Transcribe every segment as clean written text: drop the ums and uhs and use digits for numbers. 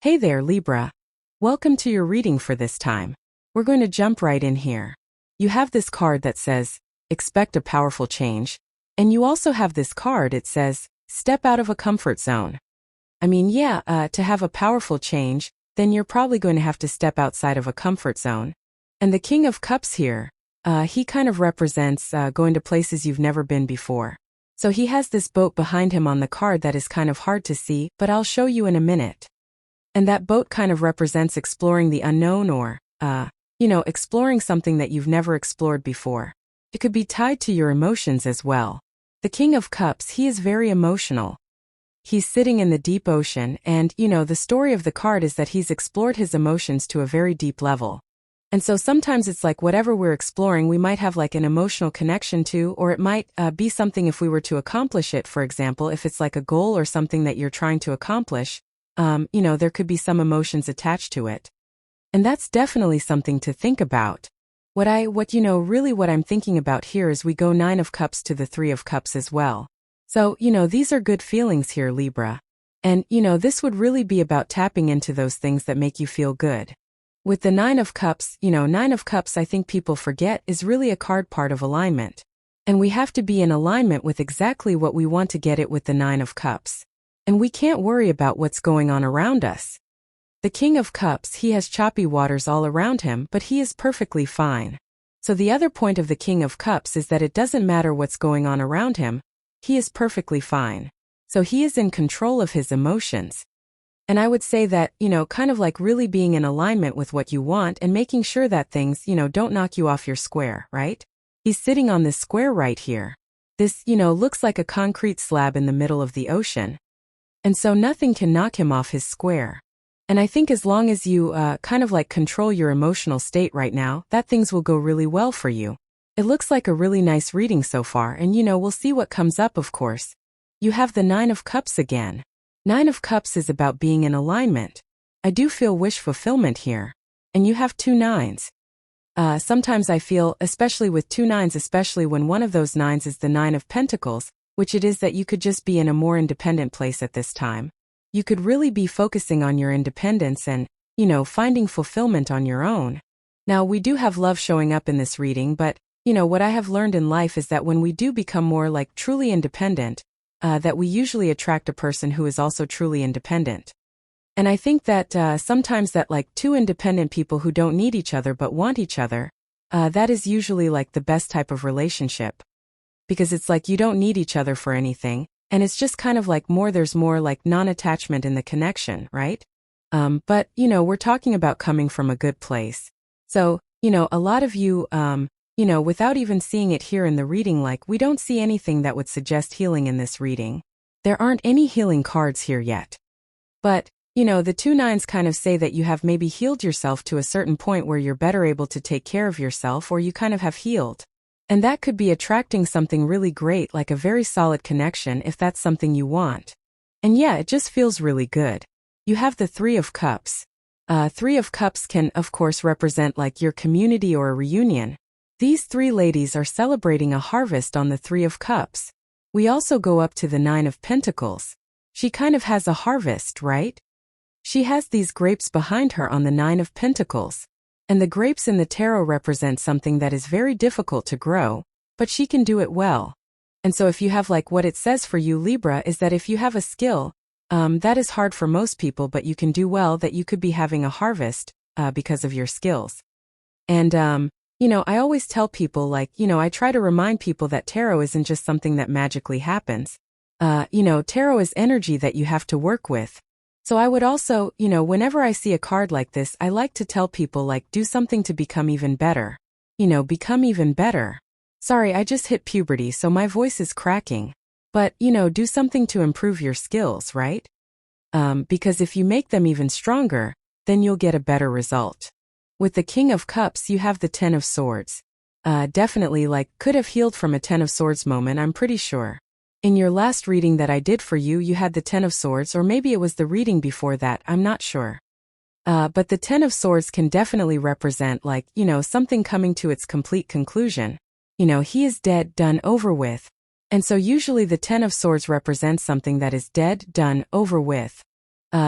Hey there, Libra. Welcome to your reading for this time. We're going to jump right in here. You have this card that says, expect a powerful change. And you also have this card, it says, step out of a comfort zone. I mean, to have a powerful change, then you're probably going to have to step outside of a comfort zone. And the King of Cups here, he kind of represents going to places you've never been before. So he has this boat behind him on the card that is kind of hard to see, but I'll show you in a minute. And that boat kind of represents exploring the unknown or, exploring something that you've never explored before. It could be tied to your emotions as well. The King of Cups, he is very emotional. He's sitting in the deep ocean and, the story of the card is that he's explored his emotions to a very deep level. And so sometimes it's like whatever we're exploring, we might have like an emotional connection to, or it might be something if we were to accomplish it, for example, if it's like a goal or something that you're trying to accomplish, there could be some emotions attached to it. And that's definitely something to think about. What I'm thinking about here is we go 9 of Cups to the 3 of Cups as well. So, these are good feelings here, Libra. And, this would really be about tapping into those things that make you feel good. With the 9 of Cups, 9 of Cups I think people forget is really a card part of alignment. And we have to be in alignment with exactly what we want to get it with the 9 of Cups. And we can't worry about what's going on around us. The King of Cups, he has choppy waters all around him, but he is perfectly fine. So the other point of the King of Cups is that it doesn't matter what's going on around him, he is perfectly fine. So he is in control of his emotions. And I would say that, kind of like really being in alignment with what you want and making sure that things, don't knock you off your square, right? He's sitting on this square right here. This, looks like a concrete slab in the middle of the ocean. And so nothing can knock him off his square. And I think as long as you kind of like control your emotional state right now, that things will go really well for you. It looks like a really nice reading so far, and we'll see what comes up, of course. You have the 9 of Cups again. 9 of Cups is about being in alignment. I do feel wish fulfillment here. And you have 2 9s. Sometimes I feel, especially with 2 9s, especially when one of those 9s is the 9 of Pentacles, which it is that you could just be in a more independent place at this time. You could really be focusing on your independence and, finding fulfillment on your own. Now, we do have love showing up in this reading, but, what I have learned in life is that when we do become more like truly independent, that we usually attract a person who is also truly independent. And I think that sometimes that like 2 independent people who don't need each other but want each other, that is usually like the best type of relationship. Because it's like you don't need each other for anything, and it's just kind of like there's more like non-attachment in the connection, right? But, we're talking about coming from a good place. So, a lot of you, without even seeing it here in the reading, like we don't see anything that would suggest healing in this reading. There aren't any healing cards here yet. But, the 2 9s kind of say that you have maybe healed yourself to a certain point where you're better able to take care of yourself, or you kind of have healed. And that could be attracting something really great, like a very solid connection if that's something you want. And it just feels really good. You have the 3 of Cups. 3 of Cups can, of course, represent like your community or a reunion. These 3 ladies are celebrating a harvest on the 3 of Cups. We also go up to the 9 of Pentacles. She kind of has a harvest, right? She has these grapes behind her on the 9 of Pentacles. And the grapes in the tarot represent something that is very difficult to grow, but she can do it well. And so if you have like what it says for you, Libra, is that if you have a skill, that is hard for most people, but you can do well, that you could be having a harvest because of your skills. And, I always tell people like, I try to remind people that tarot isn't just something that magically happens. Tarot is energy that you have to work with. So I would also, whenever I see a card like this, I like to tell people like, do something to become even better. Become even better. Sorry, I just hit puberty, so my voice is cracking. But, do something to improve your skills, right? Because if you make them even stronger, then you'll get a better result. With the King of Cups, you have the 10 of Swords. Definitely like, could have healed from a 10 of Swords moment, I'm pretty sure. In your last reading that I did for you, you had the 10 of Swords, or maybe it was the reading before that, I'm not sure. But the 10 of Swords can definitely represent like, something coming to its complete conclusion. He is dead, done, over with. And so usually the 10 of Swords represents something that is dead, done, over with.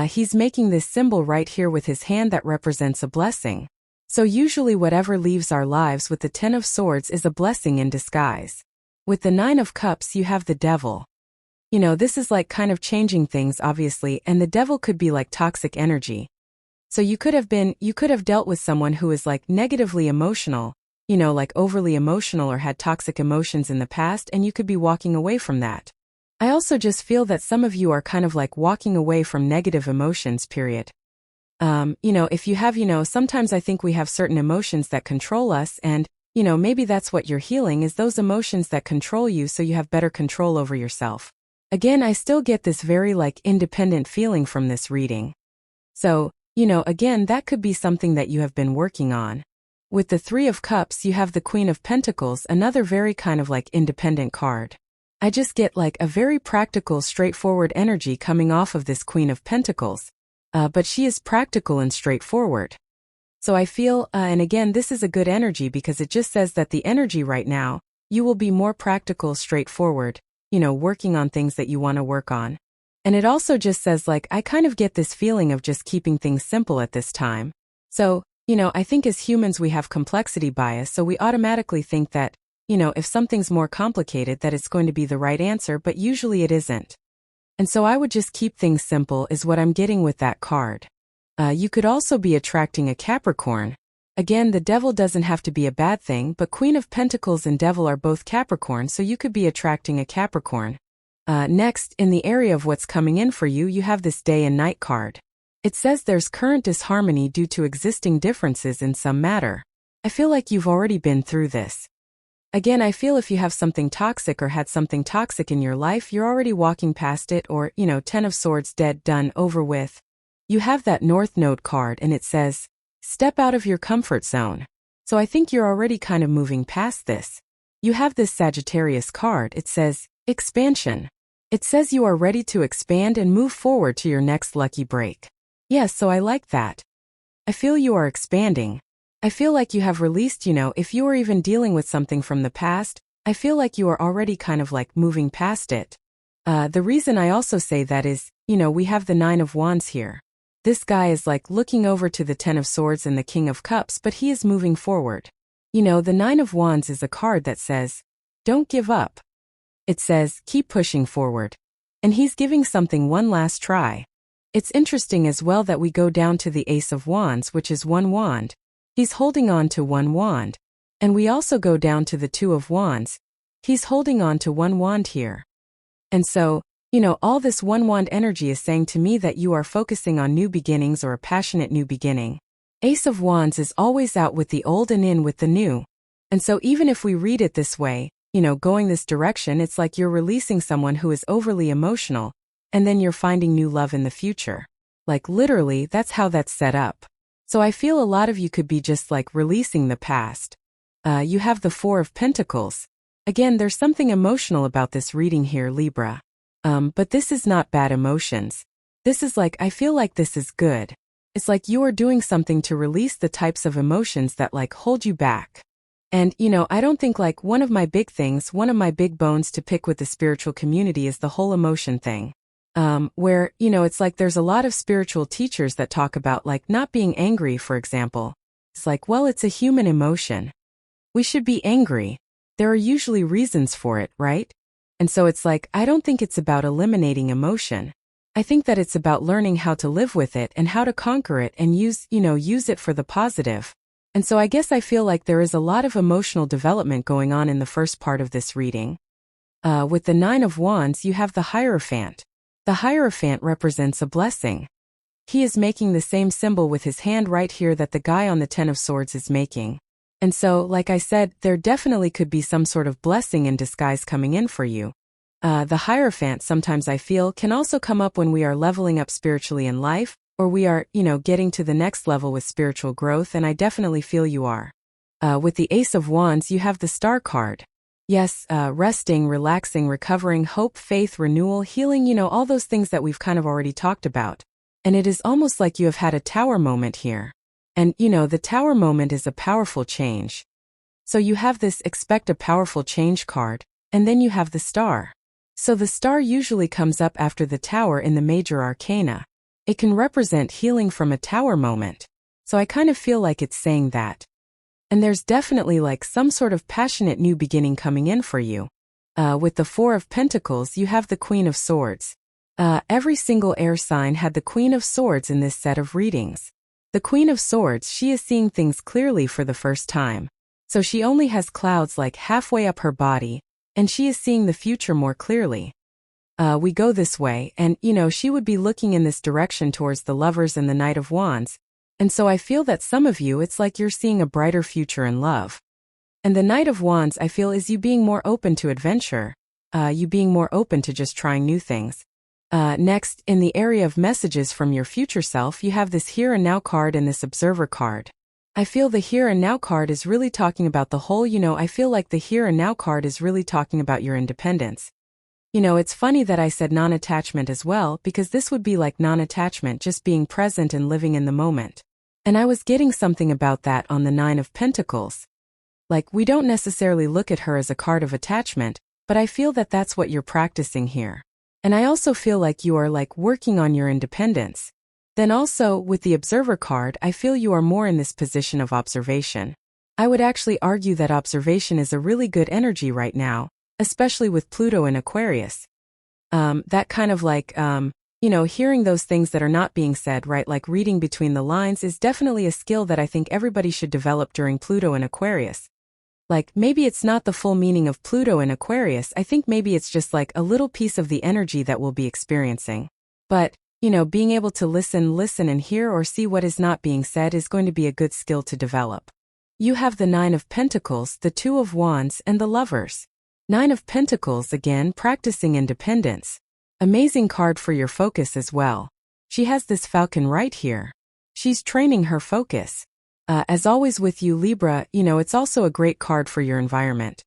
He's making this symbol right here with his hand that represents a blessing. So usually whatever leaves our lives with the Ten of Swords is a blessing in disguise. With the Nine of Cups, you have the Devil. This is like kind of changing things, obviously, and the Devil could be like toxic energy. So you could have dealt with someone who is like negatively emotional, like overly emotional or had toxic emotions in the past, and you could be walking away from that. I also just feel that some of you are kind of like walking away from negative emotions, period. If you have, sometimes I think we have certain emotions that control us, and, maybe that's what you're healing, is those emotions that control you so you have better control over yourself. Again, I still get this very like independent feeling from this reading. So, again, that could be something that you have been working on. With the Three of Cups, you have the Queen of Pentacles, another very kind of like independent card. I just get like a very practical, straightforward energy coming off of this Queen of Pentacles. But she is practical and straightforward. So I feel, and again, this is a good energy because it just says that the energy right now, you will be more practical, straightforward, working on things that you want to work on. And it also just says like, I kind of get this feeling of just keeping things simple at this time. So, I think as humans we have complexity bias, so we automatically think that, if something's more complicated that it's going to be the right answer, but usually it isn't. And so I would just keep things simple is what I'm getting with that card. You could also be attracting a Capricorn. Again, the Devil doesn't have to be a bad thing, but Queen of Pentacles and Devil are both Capricorn, so you could be attracting a Capricorn. Next, in the area of what's coming in for you, you have this Day and Night card. It says there's current disharmony due to existing differences in some matter. I feel like you've already been through this. Again, I feel if you have something toxic or had something toxic in your life, you're already walking past it, or, Ten of Swords, dead, done, over with. You have that North Node card and it says, step out of your comfort zone. So I think you're already kind of moving past this. You have this Sagittarius card. It says, expansion. It says you are ready to expand and move forward to your next lucky break. Yes, so I like that. I feel you are expanding. I feel like you have released, if you were even dealing with something from the past, I feel like you are already kind of like moving past it. The reason I also say that is, we have the Nine of Wands here. This guy is like looking over to the Ten of Swords and the King of Cups, but he is moving forward. The Nine of Wands is a card that says, don't give up. It says, keep pushing forward. And he's giving something one last try. It's interesting as well that we go down to the Ace of Wands, which is one wand. He's holding on to one wand. And we also go down to the Two of Wands. He's holding on to one wand here. And so, all this one wand energy is saying to me that you are focusing on new beginnings or a passionate new beginning. Ace of Wands is always out with the old and in with the new. And so even if we read it this way, going this direction, it's like you're releasing someone who is overly emotional, and then you're finding new love in the future. Like literally, that's how that's set up. So I feel a lot of you could be just like releasing the past. You have the Four of Pentacles. Again, there's something emotional about this reading here, Libra. But this is not bad emotions. This is like, I feel like this is good. It's like you are doing something to release the types of emotions that like hold you back. And, I don't think like one of my big bones to pick with the spiritual community is the whole emotion thing. Where, it's like there's a lot of spiritual teachers that talk about like not being angry, for example. It's like, well, it's a human emotion. We should be angry. There are usually reasons for it, right? And so it's like, I don't think it's about eliminating emotion. I think that it's about learning how to live with it and how to conquer it and use it for the positive. And so I guess I feel like there is a lot of emotional development going on in the first part of this reading. With the Nine of Wands, you have the Hierophant. The Hierophant represents a blessing. He is making the same symbol with his hand right here that the guy on the Ten of Swords is making. And so, like I said, there definitely could be some sort of blessing in disguise coming in for you. The Hierophant, sometimes I feel, can also come up when we are leveling up spiritually in life, or we are, getting to the next level with spiritual growth, and I definitely feel you are. With the Ace of Wands, you have the Star card. Yes, resting, relaxing, recovering, hope, faith, renewal, healing, all those things that we've kind of already talked about. And it is almost like you have had a tower moment here. And, the tower moment is a powerful change. So you have this expect a powerful change card, and then you have the Star. So the Star usually comes up after the Tower in the major arcana. It can represent healing from a tower moment. So I kind of feel like it's saying that. And there's definitely like some sort of passionate new beginning coming in for you. With the Four of Pentacles, you have the Queen of Swords. Every single air sign had the Queen of Swords in this set of readings. The Queen of Swords, she is seeing things clearly for the first time. So she only has clouds like halfway up her body, and she is seeing the future more clearly. We go this way, and she would be looking in this direction towards the Lovers and the Knight of Wands. And so I feel that some of you, it's like you're seeing a brighter future in love. And the Knight of Wands, I feel, is you being more open to adventure, you being more open to just trying new things. Next, in the area of messages from your future self, you have this Here and Now card and this Observer card. I feel the Here and Now card is really talking about the whole, I feel like the Here and Now card is really talking about your independence. It's funny that I said non-attachment as well, because this would be like non-attachment, just being present and living in the moment. And I was getting something about that on the Nine of Pentacles. Like, we don't necessarily look at her as a card of attachment, but I feel that that's what you're practicing here. And I also feel like you are like working on your independence. Then also, with the Observer card, I feel you are more in this position of observation. I would actually argue that observation is a really good energy right now, especially with Pluto in Aquarius. That kind of like, hearing those things that are not being said, right? Like reading between the lines is definitely a skill that I think everybody should develop during Pluto in Aquarius. Like, maybe it's not the full meaning of Pluto in Aquarius, I think maybe it's just like a little piece of the energy that we'll be experiencing. But, being able to listen and hear or see what is not being said is going to be a good skill to develop. You have the Nine of Pentacles, the Two of Wands, and the Lovers. Nine of Pentacles, again, practicing independence. Amazing card for your focus as well. She has this Falcon right here. She's training her focus. As always with you, Libra, it's also a great card for your environment.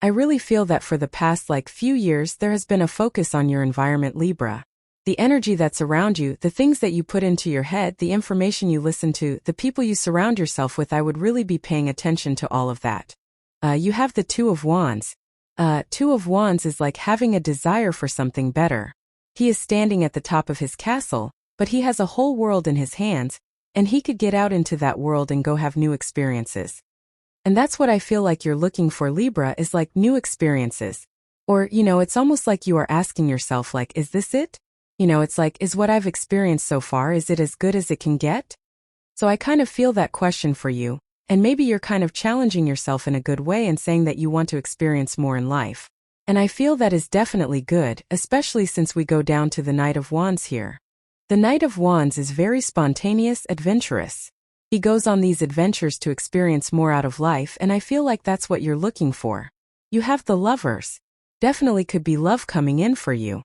I really feel that for the past few years there has been a focus on your environment, Libra. The energy that's around you, the things that you put into your head, the information you listen to, the people you surround yourself with, I would really be paying attention to all of that. You have the Two of Wands. Two of Wands is like having a desire for something better. He is standing at the top of his castle, but he has a whole world in his hands, and he could get out into that world and go have new experiences. And that's what I feel like you're looking for, Libra, is like new experiences. Or, it's almost like you are asking yourself like, is this it? It's like, is what I've experienced so far, is it as good as it can get? So I kind of feel that question for you, and maybe you're kind of challenging yourself in a good way and saying that you want to experience more in life. And I feel that is definitely good, especially since we go down to the Knight of Wands here. The Knight of Wands is very spontaneous, adventurous. He goes on these adventures to experience more out of life, and I feel like that's what you're looking for. You have the Lovers. Definitely could be love coming in for you.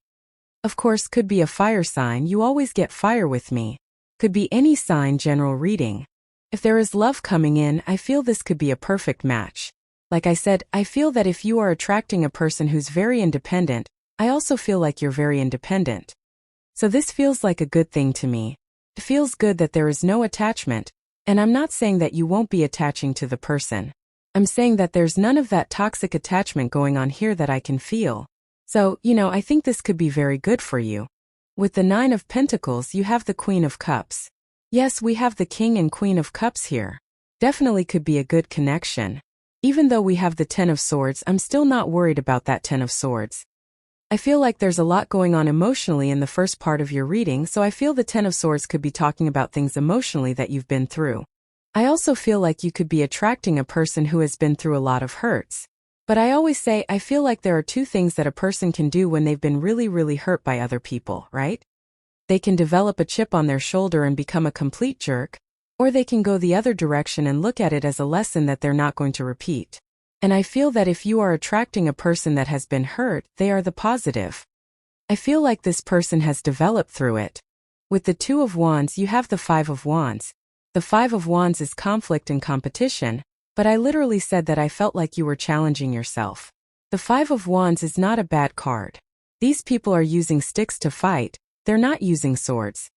Of course, could be a fire sign, you always get fire with me. Could be any sign, general reading. If there is love coming in, I feel this could be a perfect match. Like I said, I feel that if you are attracting a person who's very independent, I also feel like you're very independent. So this feels like a good thing to me. It feels good that there is no attachment, and I'm not saying that you won't be attaching to the person. I'm saying that there's none of that toxic attachment going on here that I can feel. So, I think this could be very good for you. With the Nine of Pentacles, you have the Queen of Cups. Yes, we have the King and Queen of Cups here. Definitely could be a good connection. Even though we have the Ten of Swords, I'm still not worried about that Ten of Swords. I feel like there's a lot going on emotionally in the first part of your reading, so I feel the Ten of Swords could be talking about things emotionally that you've been through. I also feel like you could be attracting a person who has been through a lot of hurts. But I always say I feel like there are two things that a person can do when they've been really, really hurt by other people, right? They can develop a chip on their shoulder and become a complete jerk, or they can go the other direction and look at it as a lesson that they're not going to repeat. And I feel that if you are attracting a person that has been hurt, they are the positive. I feel like this person has developed through it. With the Two of Wands, you have the Five of Wands. The Five of Wands is conflict and competition, but I literally said that I felt like you were challenging yourself. The Five of Wands is not a bad card. These people are using sticks to fight, they're not using swords.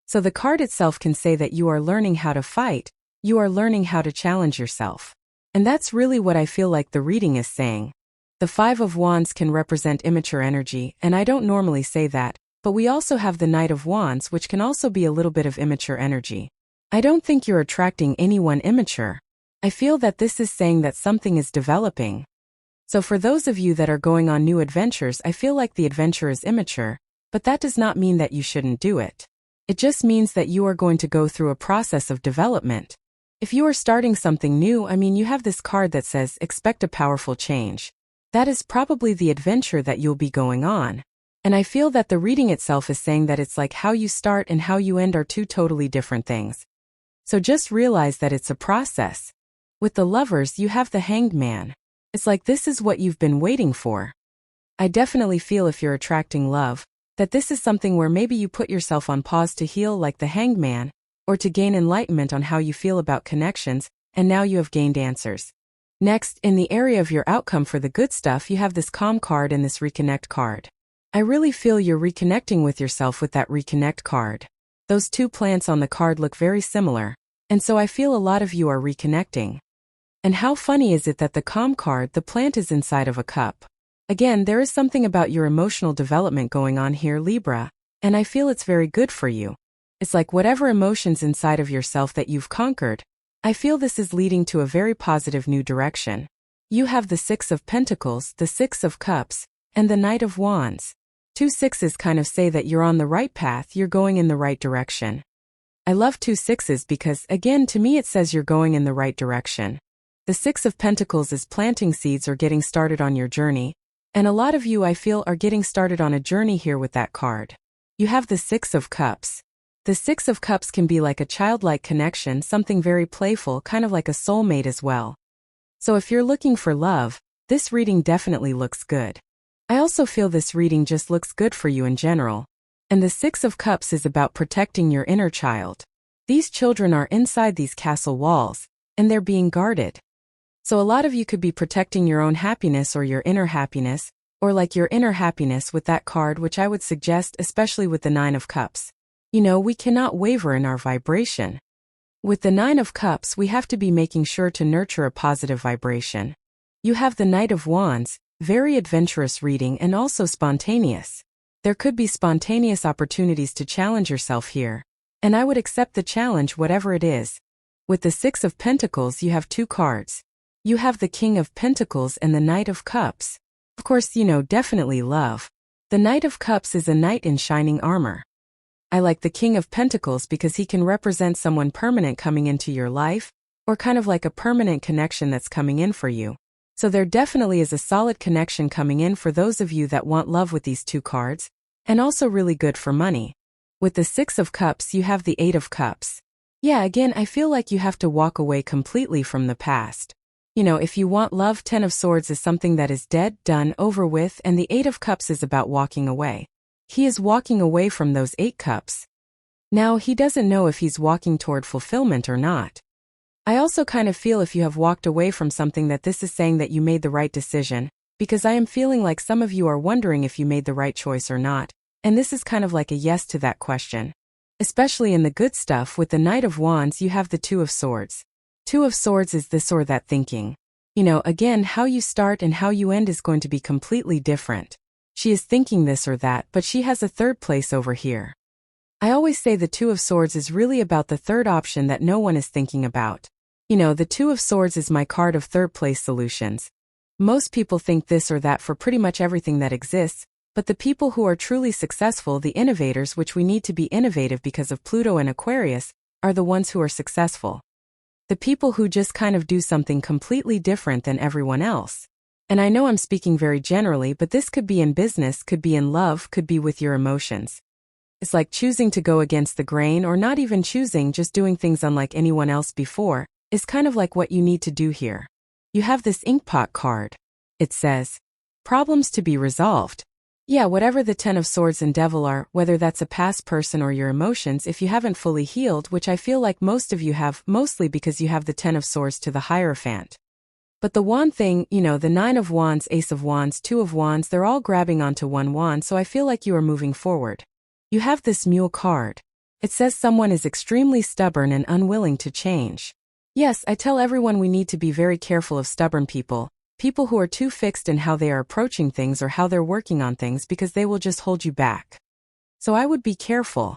So the card itself can say that you are learning how to fight, you are learning how to challenge yourself. And that's really what I feel like the reading is saying. The Five of Wands can represent immature energy, and I don't normally say that, But we also have the Knight of Wands, which can also be a little bit of immature energy. I don't think you're attracting anyone immature. I feel that this is saying that something is developing. So for those of you that are going on new adventures, I feel like the adventure is immature, but that does not mean that you shouldn't do it. It just means that you are going to go through a process of development. If you are starting something new, you have this card that says, expect a powerful change. That is probably the adventure that you'll be going on. And I feel that the reading itself is saying that it's like how you start and how you end are two totally different things. So just realize that it's a process. With the Lovers, you have the Hanged Man. It's like this is what you've been waiting for. I definitely feel if you're attracting love, that this is something where maybe you put yourself on pause to heal like the Hanged Man, or to gain enlightenment on how you feel about connections, and now you have gained answers. Next, in the area of your outcome for the good stuff, you have this Calm card and this Reconnect card. I really feel you're reconnecting with yourself with that Reconnect card. Those two plants on the card look very similar, and so I feel a lot of you are reconnecting. And how funny is it that the Calm card, the plant is inside of a cup? Again, there is something about your emotional development going on here, Libra, and I feel it's very good for you. It's like whatever emotions inside of yourself that you've conquered, I feel this is leading to a very positive new direction. You have the Six of Pentacles, the Six of Cups, and the Knight of Wands. Two sixes kind of say that you're on the right path, you're going in the right direction. I love two sixes because, again, to me it says you're going in the right direction. The Six of Pentacles is planting seeds or getting started on your journey, and a lot of you I feel are getting started on a journey here with that card. You have the Six of Cups. The Six of Cups can be like a childlike connection, something very playful, kind of like a soulmate as well. So if you're looking for love, this reading definitely looks good. I also feel this reading just looks good for you in general. And the Six of Cups is about protecting your inner child. These children are inside these castle walls, and they're being guarded. So a lot of you could be protecting your own happiness or your inner happiness, or like your inner happiness with that card, which I would suggest, especially with the Nine of Cups. We cannot waver in our vibration. With the Nine of Cups, we have to be making sure to nurture a positive vibration. You have the Knight of Wands, very adventurous reading and also spontaneous. There could be spontaneous opportunities to challenge yourself here, and I would accept the challenge whatever it is. With the Six of Pentacles, you have two cards. You have the King of Pentacles and the Knight of Cups. Of course, definitely love. The Knight of Cups is a knight in shining armor. I like the King of Pentacles because he can represent someone permanent coming into your life, or kind of like a permanent connection that's coming in for you. So there definitely is a solid connection coming in for those of you that want love with these two cards, and also really good for money. With the Six of Cups, you have the Eight of Cups. Yeah, again, I feel like you have to walk away completely from the past. If you want love, Ten of Swords is something that is dead, done, over with, and the Eight of Cups is about walking away. He is walking away from those 8 cups. Now, he doesn't know if he's walking toward fulfillment or not. I also kind of feel if you have walked away from something that this is saying that you made the right decision, because I am feeling like some of you are wondering if you made the right choice or not, and this is kind of like a yes to that question. Especially in the good stuff, with the Knight of Wands, you have the Two of Swords. Two of Swords is this or that thinking. Again, how you start and how you end is going to be completely different. She is thinking this or that, but she has a third place over here. I always say the Two of Swords is really about the third option that no one is thinking about. The Two of Swords is my card of third place solutions. Most people think this or that for pretty much everything that exists, but the people who are truly successful, the innovators, which we need to be innovative because of Pluto and Aquarius, are the ones who are successful. The people who just kind of do something completely different than everyone else. And I know I'm speaking very generally, but this could be in business, could be in love, could be with your emotions. It's like choosing to go against the grain, or not even choosing, just doing things unlike anyone else before, is kind of like what you need to do here. You have this Inkpot card. It says, problems to be resolved. Yeah, whatever the Ten of Swords and Devil are, whether that's a past person or your emotions, if you haven't fully healed, which I feel like most of you have, mostly because you have the Ten of Swords to the Hierophant. But the wand thing, the Nine of Wands, Ace of Wands, Two of Wands, they're all grabbing onto one wand, so I feel like you are moving forward. You have this Mule card. It says someone is extremely stubborn and unwilling to change. Yes, I tell everyone we need to be very careful of stubborn people. People who are too fixed in how they are approaching things or how they're working on things, because they will just hold you back. So I would be careful.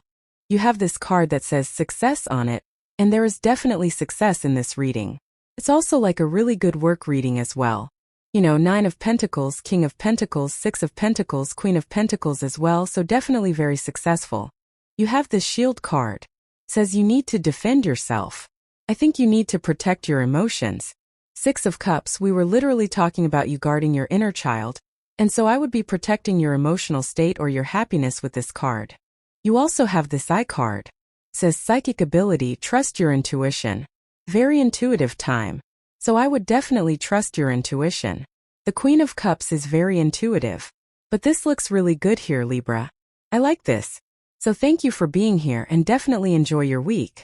You have this card that says success on it, and there is definitely success in this reading. It's also like a really good work reading as well. You know, 9 of Pentacles, King of Pentacles, 6 of Pentacles, Queen of Pentacles as well, so definitely very successful. You have this Shield card. It says you need to defend yourself. I think you need to protect your emotions. 6 of Cups, we were literally talking about you guarding your inner child, and so I would be protecting your emotional state or your happiness with this card. You also have this Eye card. It says psychic ability, trust your intuition. Very intuitive time. So I would definitely trust your intuition. The Queen of Cups is very intuitive. But this looks really good here, Libra. I like this. So thank you for being here and definitely enjoy your week.